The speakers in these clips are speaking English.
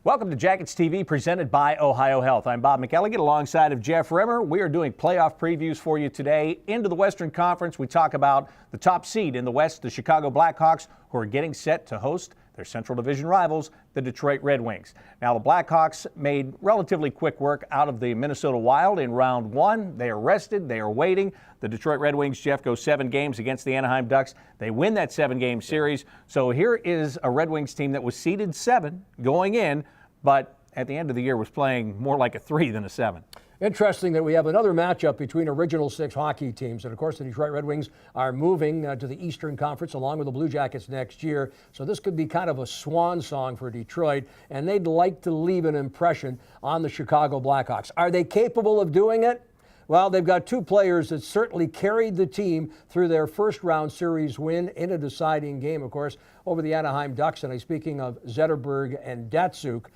Welcome to Jackets TV, presented by Ohio Health. I'm Bob McElligott alongside of Jeff Rimer. We are doing playoff previews for you today. Into the Western Conference, we talk about the top seed in the West, the Chicago Blackhawks, who are getting set to host their Central Division rivals, the Detroit Red Wings. Now, the Blackhawks made relatively quick work out of the Minnesota Wild in round one. They are rested. They are waiting. The Detroit Red Wings, Jeff, go 7 games against the Anaheim Ducks. They win that 7-game series. So here is a Red Wings team that was seeded 7 going in, but at the end of the year was playing more like a 3 than a 7. Interesting that we have another matchup between original 6 hockey teams. And, of course, the Detroit Red Wings are moving to the Eastern Conference along with the Blue Jackets next year. So this could be kind of a swan song for Detroit, and they'd like to leave an impression on the Chicago Blackhawks. Are they capable of doing it? Well, they've got 2 players that certainly carried the team through their first-round series win in a deciding game, of course, over the Anaheim Ducks. And I'm speaking of Zetterberg and Datsuk.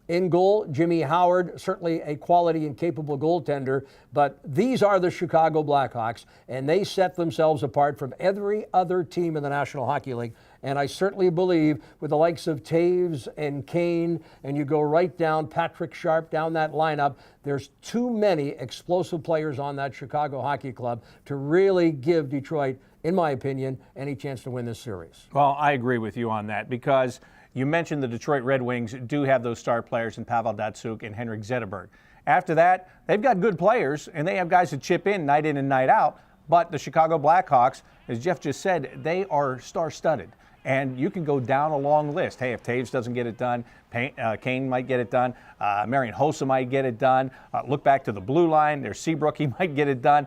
In goal, Jimmy Howard, certainly a quality and capable goaltender, but these are the Chicago Blackhawks, and they set themselves apart from every other team in the National Hockey League. And I certainly believe with the likes of Taves and Kane, and you go right down Patrick Sharp down that lineup, there's too many explosive players on that Chicago Hockey Club to really give Detroit, in my opinion, any chance to win this series. Well, I agree with you on that because you mentioned the Detroit Red Wings do have those star players in Pavel Datsuk and Henrik Zetterberg. After that, they've got good players, and they have guys that chip in and night out. But the Chicago Blackhawks, as Jeff just said, they are star-studded. And you can go down a long list. Hey, if Taves doesn't get it done, Kane might get it done. Marian Hossa might get it done. Look back to the blue line. There's Seabrook. He might get it done.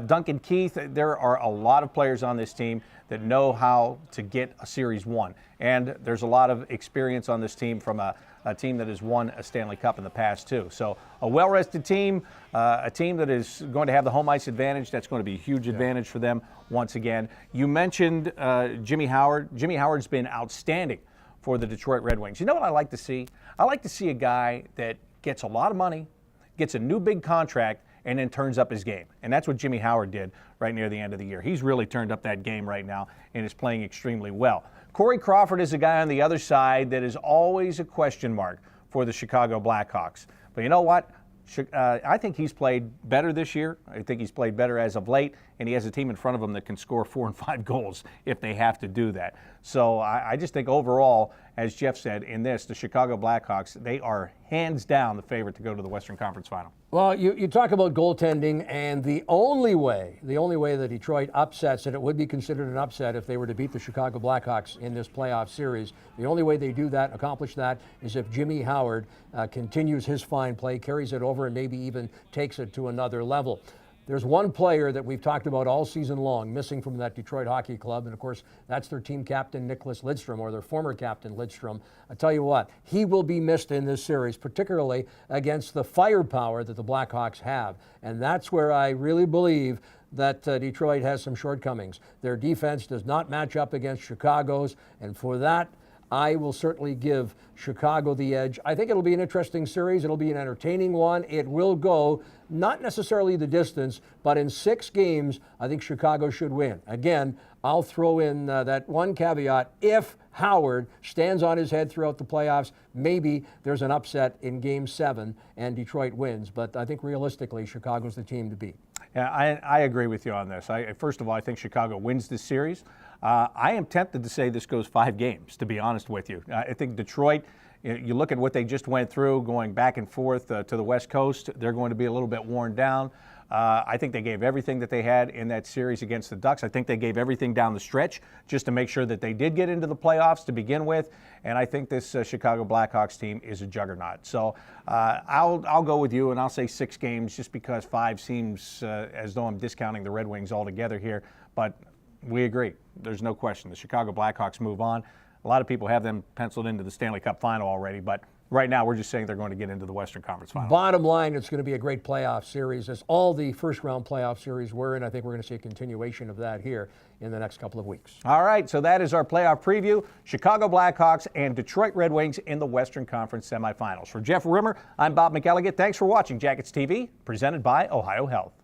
Duncan Keith. There are a lot of players on this team that know how to get a series won. And there's a lot of experience on this team from a team that has won a Stanley Cup in the past, too. So a well-rested team, a team that is going to have the home ice advantage. That's going to be a huge advantage for them once again. You mentioned Jimmy Howard. Jimmy Howard's been outstanding for the Detroit Red Wings. You know what I like to see? I like to see a guy that gets a lot of money, gets a new big contract, and then turns up his game. And that's what Jimmy Howard did right near the end of the year. He's really turned up that game right now and is playing extremely well. Corey Crawford is a guy on the other side that is always a question mark for the Chicago Blackhawks. But you know what? I think he's played better this year. I think he's played better as of late, and he has a team in front of him that can score 4 and 5 goals if they have to do that. So I just think overall, as Jeff said, in this, the Chicago Blackhawks, they are hands down the favorite to go to the Western Conference Final. Well, you talk about goaltending, and the only way that Detroit upsets, and it would be considered an upset if they were to beat the Chicago Blackhawks in this playoff series, the only way they do that, accomplish that, is if Jimmy Howard continues his fine play, carries it over, and maybe even takes it to another level. There's one player that we've talked about all season long missing from that Detroit Hockey Club, and of course that's their team captain Nicholas Lidstrom, or their former captain Lidstrom. I tell you what, he will be missed in this series, particularly against the firepower that the Blackhawks have, and that's where I really believe that Detroit has some shortcomings. Their defense does not match up against Chicago's, and for that, I will certainly give Chicago the edge. I think it'll be an interesting series. It'll be an entertaining one. It will go not necessarily the distance, but in 6 games, I think Chicago should win. Again, I'll throw in that one caveat. If Howard stands on his head throughout the playoffs, maybe there's an upset in Game 7 and Detroit wins. But I think realistically, Chicago's the team to beat. Yeah, I agree with you on this. First of all, I think Chicago wins this series. I am tempted to say this goes 5 games, to be honest with you. I think Detroit, you look at what they just went through, going back and forth to the West Coast, they're going to be a little bit worn down. I think they gave everything that they had in that series against the Ducks. I think they gave everything down the stretch just to make sure that they did get into the playoffs to begin with. And I think this Chicago Blackhawks team is a juggernaut. So I'll go with you, and I'll say 6 games just because 5 seems as though I'm discounting the Red Wings altogether here. But we agree. There's no question. The Chicago Blackhawks move on. A lot of people have them penciled into the Stanley Cup final already, but right now we're just saying they're going to get into the Western Conference Final. Bottom line, it's going to be a great playoff series, as all the first-round playoff series were, and I think we're going to see a continuation of that here in the next couple of weeks. All right, so that is our playoff preview. Chicago Blackhawks and Detroit Red Wings in the Western Conference semifinals. For Jeff Rimmer, I'm Bob McElligott. Thanks for watching Jackets TV, presented by Ohio Health.